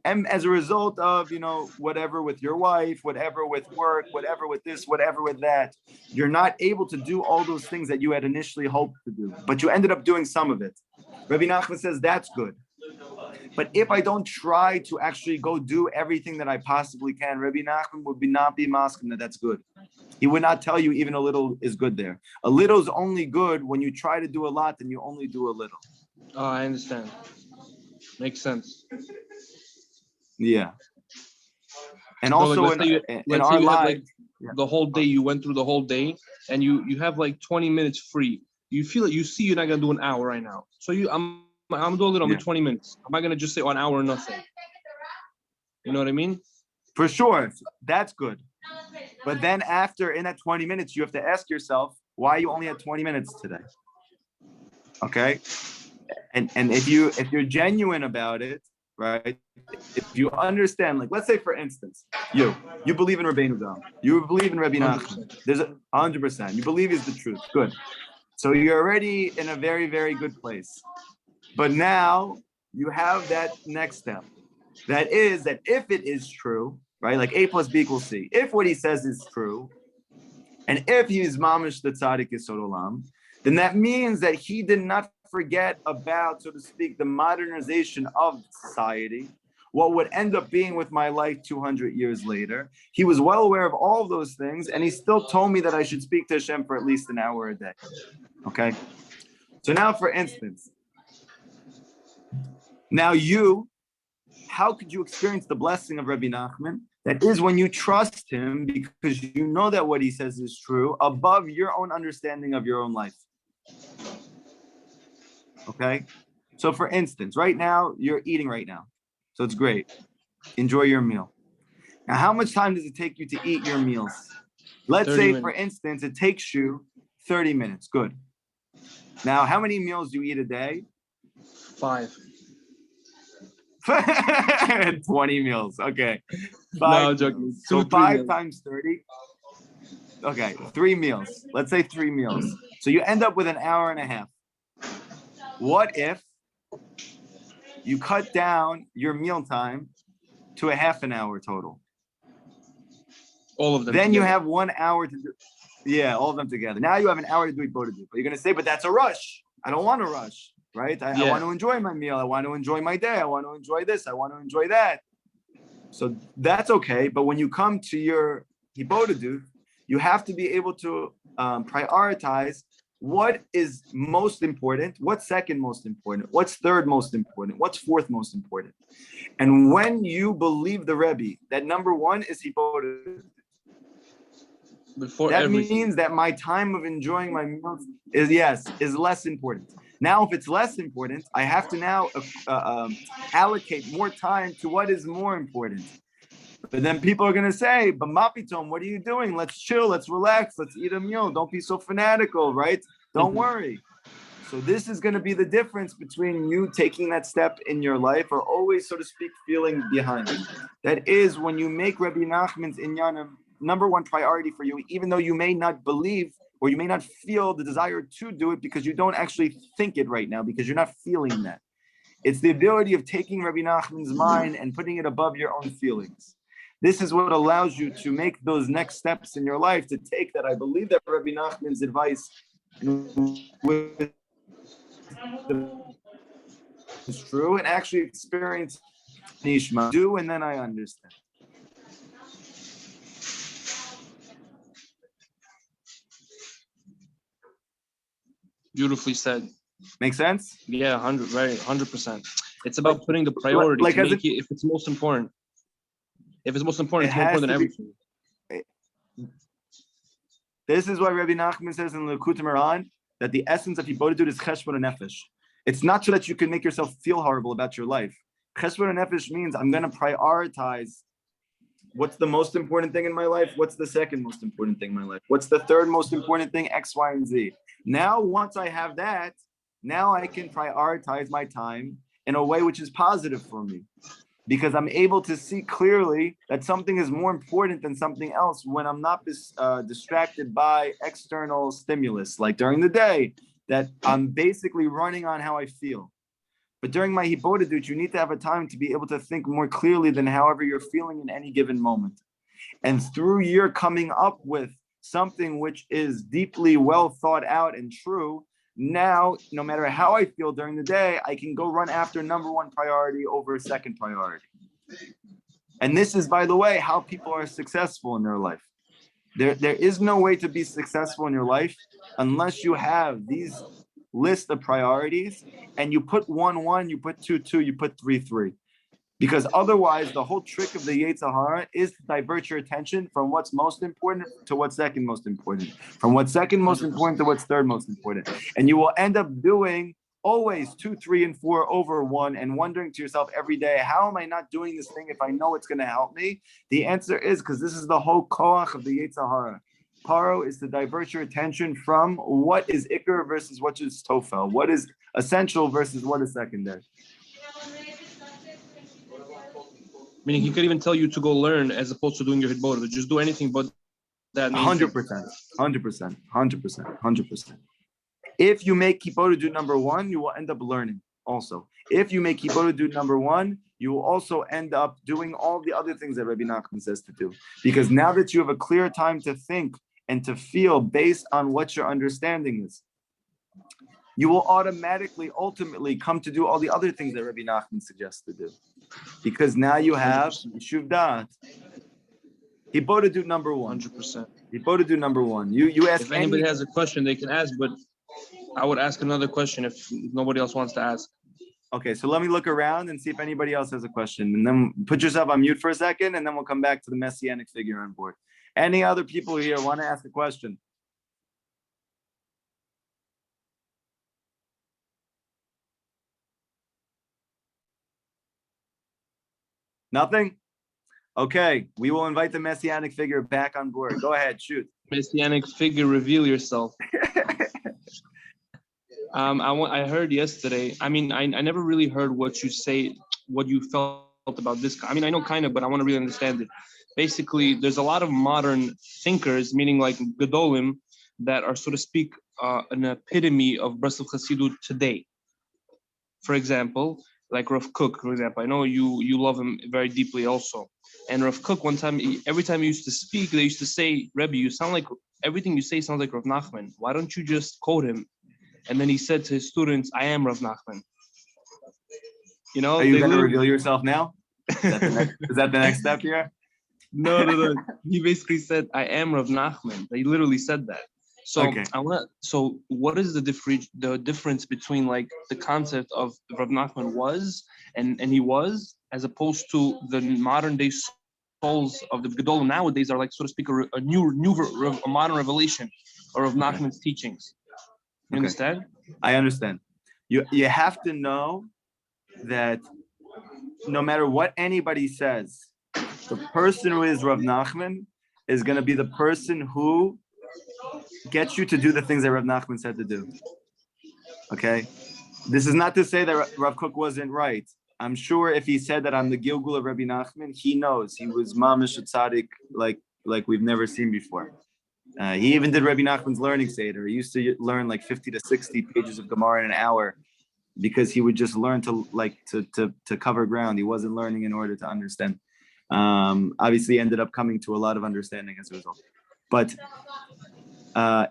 And as a result of, whatever with your wife, whatever with work, whatever with this, whatever with that, you're not able to do all those things that you had initially hoped to do, but you ended up doing some of it. Rabbi Nachman says that's good. But if I don't try to actually go do everything that I possibly can, Rabbi Nachman would not be masking that that's good. He would not tell you even a little is good there. A little is only good when you try to do a lot and you only do a little. Oh, I understand. Makes sense. Yeah. And also in our lives, the whole day, you went through the whole day and you have like 20 minutes free. You feel it, you see you're not going to do an hour right now. So I'm doing a little, I'm 20 minutes. Am I going to just say an hour or nothing? You know what I mean? For sure. That's good. But then after, in that 20 minutes, you have to ask yourself, why you only had 20 minutes today? Okay? And if you're genuine about it, right? If you understand, like, let's say, for instance, you believe in Rabbeinu Zal. You believe in Rabbi Nachman. There's 100%. You believe is the truth. Good. So you're already in a very, very good place. But now you have that next step. That is that if it is true, right? Like A plus B equals C. If what he says is true, and if he is mamish the tzaddik yesod olam, then that means that he did not forget about, so to speak, the modernization of society, what would end up being with my life 200 years later. He was well aware of all of those things, and he still told me that I should speak to Hashem for at least an hour a day. Okay? So now, for instance, how could you experience the blessing of Rabbi Nachman? That is when you trust him because you know that what he says is true above your own understanding of your own life. Okay? So for instance, right now, you're eating right now. So it's great. Enjoy your meal. Now, how much time does it take you to eat your meals? Let's say, for instance, it takes you 30 minutes. Good. Now, how many meals do you eat a day? 5. 20 meals. Okay. 5 No, I'm joking. So 5 times 30. Okay, 3 meals. Let's say 3 meals. So you end up with an hour and a half. What if you cut down your meal time to a half an hour total? All of them. Then together. you have 1 hour to do. Yeah, all of them together. Now you have an hour to do it. But you're going to say, but that's a rush. I don't want to rush, right? I want to enjoy my meal. I want to enjoy my day. I want to enjoy this. I want to enjoy that. So that's okay. But when you come to your hipodidut, you have to be able to prioritize what is most important, what's second most important, what's third most important, what's fourth most important. And when you believe the Rebbe that number 1 is hipodidut, that means that my time of enjoying my meals is less important. Now, if it's less important, I have to now allocate more time to what is more important. But then people are going to say, but Mapitom, what are you doing? Let's chill, let's relax, let's eat a meal. Don't be so fanatical, right? Don't worry. So this is going to be the difference between you taking that step in your life or always, so to speak, feeling behind. That is when you make Rabbi Nachman's inyan number one priority for you, even though you may not believe or you may not feel the desire to do it because you don't actually think it right now, because you're not feeling that. It's the ability of taking Rabbi Nachman's mind and putting it above your own feelings. This is what allows you to make those next steps in your life, to take that. I believe that Rabbi Nachman's advice is true and actually experience Nishma. Do, and then I understand. Beautifully said. Make sense? Yeah, 100%. It's about putting the priority to make it, if it's most important. If it's most important, it's more important than everything. This is why Rabbi Nachman says in Likutey that the essence of Hibodedut is cheshbon nefesh. It's not so that you can make yourself feel horrible about your life. Cheshbon nefesh means I'm going to prioritize what's the most important thing in my life, what's the second most important thing in my life, what's the third most important thing, X, Y, and Z. Now, once I have that, now I can prioritize my time in a way which is positive for me, because I'm able to see clearly that something is more important than something else when I'm not distracted by external stimulus, like during the day, that I'm basically running on how I feel. But during my hibodedut, you need to have a time to be able to think more clearly than however you're feeling in any given moment. And through your coming up with something which is deeply well thought out and true, now, no matter how I feel during the day, I can go run after number one priority over second priority. And this is, by the way, how people are successful in their life. There is no way to be successful in your life unless you have these list of priorities and you put 1, you put 2, you put 3. Because otherwise, the whole trick of the Yetzer Hara is to divert your attention from what's most important to what's second most important, from what's second most important to what's third most important. And you will end up doing always 2, 3, and 4 over 1 and wondering to yourself every day, how am I not doing this thing if I know it's going to help me? The answer is because this is the whole koach of the Yetzer Hara. Paro is to divert your attention from what is Iker versus what is Tofel, what is essential versus what is secondary. Meaning he could even tell you to go learn as opposed to doing your hibodedut. Just do anything but that. 100%. If you make hibodedut number 1, you will end up learning also. If you make hibodedut number 1, you will also end up doing all the other things that Rabbi Nachman says to do. Because now that you have a clear time to think and to feel based on what your understanding is, you will automatically, ultimately come to do all the other things that Rabbi Nachman suggests to do. Because now you have Yishuv Da'at. Hibodedut number 1. 100%. Hibodedut number 1. You ask. If anybody has a question, they can ask, but I would ask another question if nobody else wants to ask. Okay, so let me look around and see if anybody else has a question. And then put yourself on mute for a second, and then we'll come back to the Messianic figure on board. Any other people here want to ask a question? Nothing? Okay, we will invite the Messianic figure back on board. Go ahead, shoot. Messianic figure, reveal yourself. I heard yesterday, I mean, I never really heard what you say, what you felt about this. I mean, I know kind of, but I want to really understand it. Basically, there's a lot of modern thinkers, meaning like Gedolim, that are, so to speak, an epitome of Breslov Chassidut today. For example, like Rav Kook, for example. I know you love him very deeply also. And Rav Kook, one time, every time he used to speak, they used to say, Rebbe, you sound like, everything you say sounds like Rav Nachman. Why don't you just quote him? And then he said to his students, I am Rav Nachman. You know? Are you going to reveal yourself now? Is that the next step here? No. He basically said, I am Rav Nachman. He literally said that. So okay. So what is the difference between like the concept of Rav Nachman was and he was, as opposed to the modern day souls of the Gedolim nowadays are like, so to speak, a modern revelation or Rav Nachman's teachings. You understand? I understand. You have to know that no matter what anybody says, the person who is Rav Nachman is going to be the person who gets you to do the things that Rav Nachman said to do. Okay? This is not to say that Rav Kook wasn't right. I'm sure if he said that I'm the Gilgul of Rabbi Nachman, he knows he was mamish tzaddik like we've never seen before. He even did Rabbi Nachman's learning seder. He used to learn like 50 to 60 pages of Gemara in an hour because he would just learn to cover ground. He wasn't learning in order to understand. Obviously, ended up coming to a lot of understanding as a result. But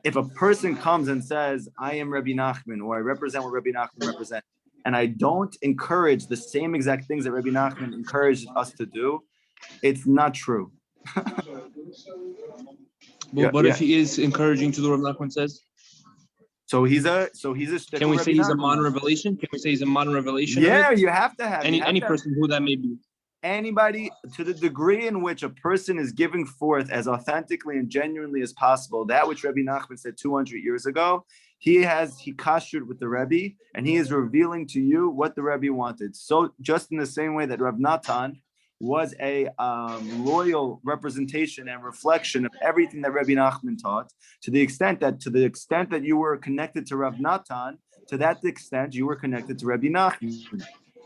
if a person comes and says, I am Rabbi Nachman, or I represent what Rabbi Nachman represents, and I don't encourage the same exact things that Rabbi Nachman encouraged us to do, it's not true. But if he is encouraging to do what Rabbi Nachman says? So he's a Can we say he's a modern revelation? Can we say he's a modern revelation? Yeah, you have to have any person who that may be. Anybody, to the degree in which a person is giving forth as authentically and genuinely as possible that which Rabbi Nachman said 200 years ago, he kashrut with the Rebbe, and he is revealing to you what the Rebbe wanted. So just in the same way that Rav Natan was a loyal representation and reflection of everything that Rabbi Nachman taught, to the extent that you were connected to Rav Natan, to that extent you were connected to Rabbi Nachman.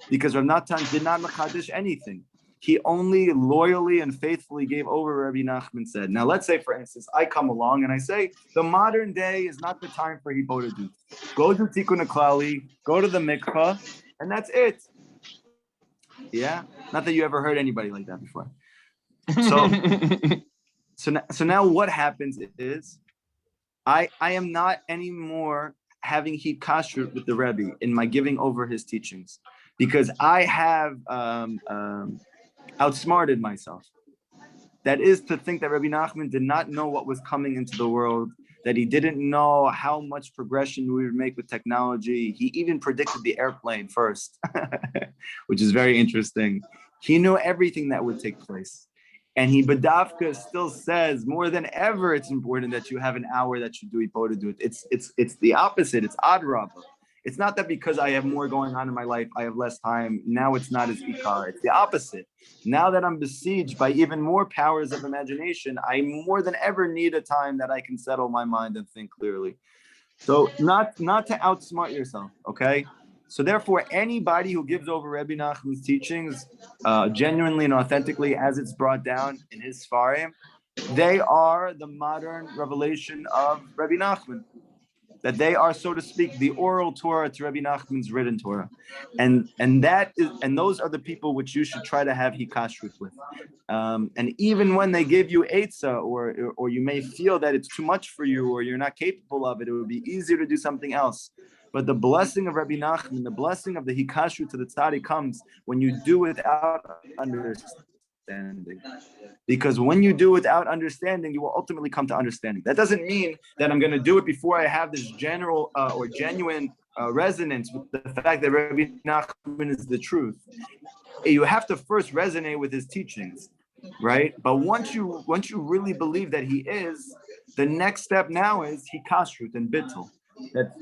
Because Rav Natan did not machadish anything. He only loyally and faithfully gave over what Rabbi Nachman said. Now, let's say, for instance, I come along and I say, the modern day is not the time for hibodedut. Go to Tikkun HaKlali, go to the mikvah, and that's it. Yeah? Not that you ever heard anybody like that before. So now what happens is, I am not anymore having heat kashrut with the Rebbe in my giving over his teachings, because I have outsmarted myself. That is to think that Rabbi Nachman did not know what was coming into the world, that he didn't know how much progression we would make with technology. He even predicted the airplane first, which is very interesting. He knew everything that would take place. And he Badavka still says more than ever it's important that you have an hour that you do hibodedut. It's the opposite. It's adrabah. It's not that because I have more going on in my life, I have less time. Now it's not as ikar. It's the opposite. Now that I'm besieged by even more powers of imagination, I more than ever need a time that I can settle my mind and think clearly. So not to outsmart yourself, okay? So therefore, anybody who gives over Rabbi Nachman's teachings genuinely and authentically as it's brought down in his Sfarim, they are the modern revelation of Rabbi Nachman. That they are, so to speak, the oral Torah to Rabbi Nachman's written Torah, and those are the people which you should try to have hikashrut with. And even when they give you eitzah, or you may feel that it's too much for you, or you're not capable of it, it would be easier to do something else. But the blessing of Rabbi Nachman, the blessing of the hikashrut to the tzaddik comes when you do without understanding. Because when you do without understanding, you will ultimately come to understanding. That doesn't mean that I'm going to do it before I have this general or genuine resonance with the fact that Rabbi Nachman is the truth. You have to first resonate with his teachings, right? But once you really believe that he is, the next step now is hikashrut and bittul.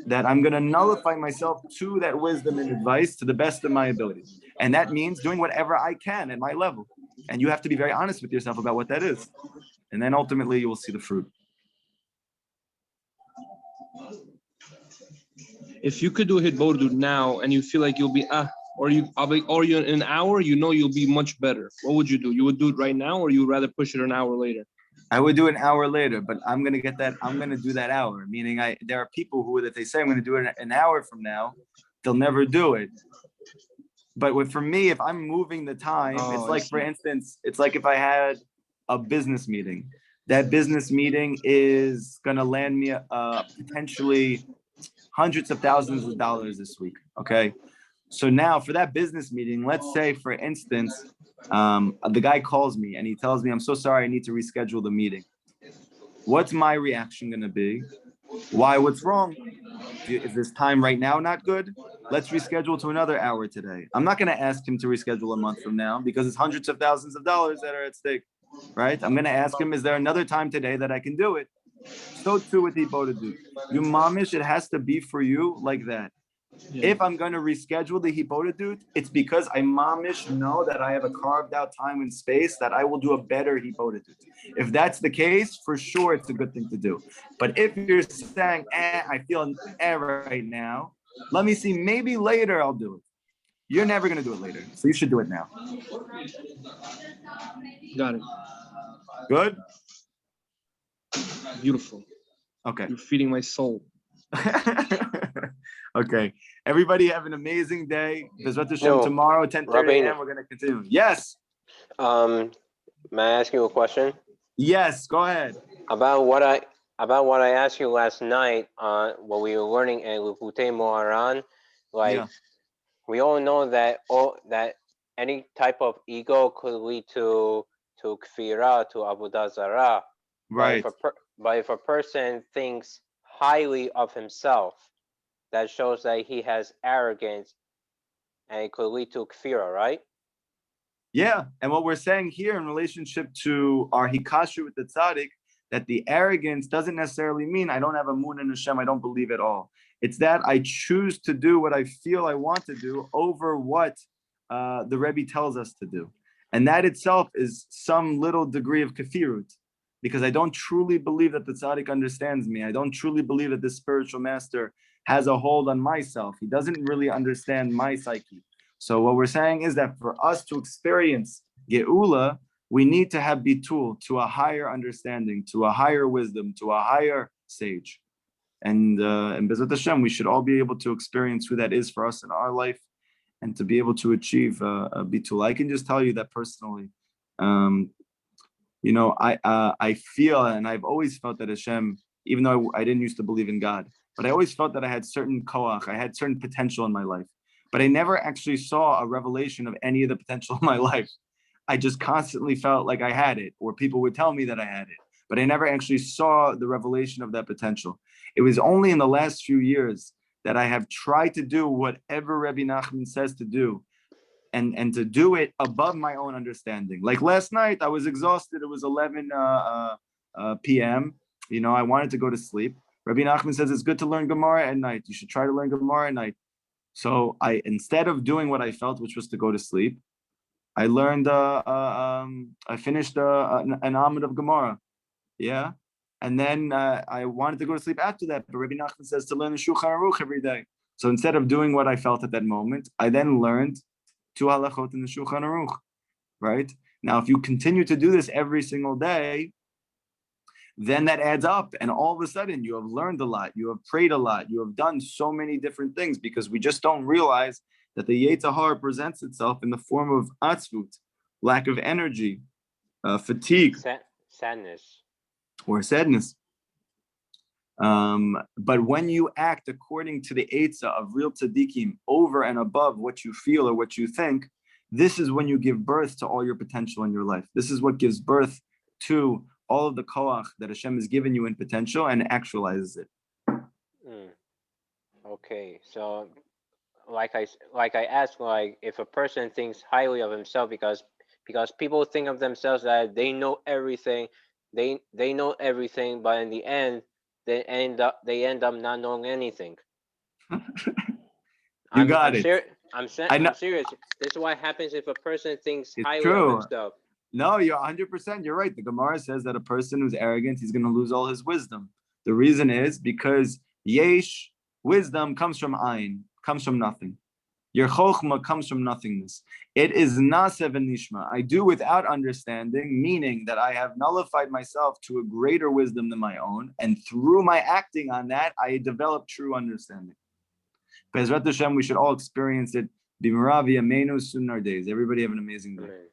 That I'm going to nullify myself to that wisdom and advice to the best of my ability. And that means doing whatever I can at my level. And you have to be very honest with yourself about what that is. And then ultimately you will see the fruit. If you could do hibodedut now and you feel like you'll be or you in an hour, you'll be much better, what would you do? You would do it right now, or you would rather push it an hour later? I would do it an hour later, but I'm going to do that hour. Meaning there are people who, if they say I'm going to do it an hour from now, they'll never do it. But for me, if I'm moving the time, it's like, for instance, it's like if I had a business meeting. That business meeting is going to land me potentially hundreds of thousands of dollars this week, okay? So now for that business meeting, let's say, for instance, the guy calls me and he tells me, I'm so sorry, I need to reschedule the meeting. What's my reaction going to be? Why? What's wrong? Is this time right now not good? Let's reschedule to another hour today. I'm not going to ask him to reschedule a month from now because it's hundreds of thousands of dollars that are at stake, right? I'm going to ask him, is there another time today that I can do it? So too with hibodedut. You mamish, it has to be for you like that. Yeah. If I'm going to reschedule the hipotadut, it's because I mamish know that I have a carved out time and space that I will do a better hipotadut. If that's the case, for sure, it's a good thing to do. But if you're saying, I feel right now, let me see, maybe later I'll do it. You're never going to do it later. So you should do it now. Got it. Good? Beautiful. Okay. You're feeding my soul. Okay. Everybody have an amazing day. Bezrat Hashem, No, tomorrow, 10:30 Rabbeinu. a.m. We're going to continue. Yes. May I ask you a question Yes. Go ahead. about what I asked you last night on what we were learning in Likutey Moharan? Like, Yeah. we all know that any type of ego could lead to kfirah, to avodah zarah. Right. But if a person thinks highly of himself, that shows that he has arrogance, and it could lead to kfirah, right? Yeah. And what we're saying here in relationship to our hikashu with the tzaddik, that the arrogance doesn't necessarily mean I don't have Emunah in Hashem, I don't believe at all. It's that I choose to do what I feel I want to do over what the Rebbe tells us to do. And that itself is some little degree of kafirut, because I don't truly believe that the tzaddik understands me. I don't truly believe that this spiritual master has a hold on myself. He doesn't really understand my psyche. So what we're saying is that for us to experience Geula, we need to have bitul to a higher understanding, to a higher wisdom, to a higher sage. And Bezrat Hashem, we should all be able to experience who that is for us in our life, and to be able to achieve a bitul. I can just tell you that personally. I feel, and I've always felt that Hashem, even though I didn't used to believe in God, but I always felt that I had certain koach, I had certain potential in my life. But I never actually saw a revelation of any of the potential in my life. I just constantly felt like I had it, or people would tell me that I had it, but I never actually saw the revelation of that potential. It was only in the last few years that I have tried to do whatever Rabbi Nachman says to do, and to do it above my own understanding. Like last night, I was exhausted. It was 11 p.m. I wanted to go to sleep. Rabbi Nachman says it's good to learn Gemara at night. You should try to learn Gemara at night. So instead of doing what I felt, which was to go to sleep, I learned, I finished an Amud of Gemara. Yeah. And then I wanted to go to sleep after that. But Rabbi Nachman says to learn the Shulchan Aruch every day. So instead of doing what I felt at that moment, I then learned 2 halachot in the Shulchan Aruch, right? Now, if you continue to do this every single day, then that adds up. And all of a sudden, you have learned a lot. You have prayed a lot. You have done so many different things, because we just don't realize that the Yetzer Hara presents itself in the form of atzvut, lack of energy, fatigue, sadness, or sadness. But when you act according to the Eitzah of real tzaddikim over and above what you feel or what you think, this is when you give birth to all your potential in your life. This is what gives birth to all of the koach that Hashem has given you in potential and actualizes it. Okay, so like I asked, like if a person thinks highly of himself, because people think of themselves that they know everything, they know everything, but in the end they end up not knowing anything. I'm serious. This is what happens if a person thinks It's highly true. of himself. No, you're 100%. You're right. The Gemara says that a person who's arrogant, he's going to lose all his wisdom. The reason is because yesh, wisdom, comes from ayin, comes from nothing. Your chokhmah comes from nothingness. It is nasev and nishma. I do without understanding, meaning that I have nullified myself to a greater wisdom than my own, and through my acting on that, I develop true understanding. Bezrat Hashem, we should all experience it. B'mirav yameinu soon in our days. Everybody have an amazing day. Amen.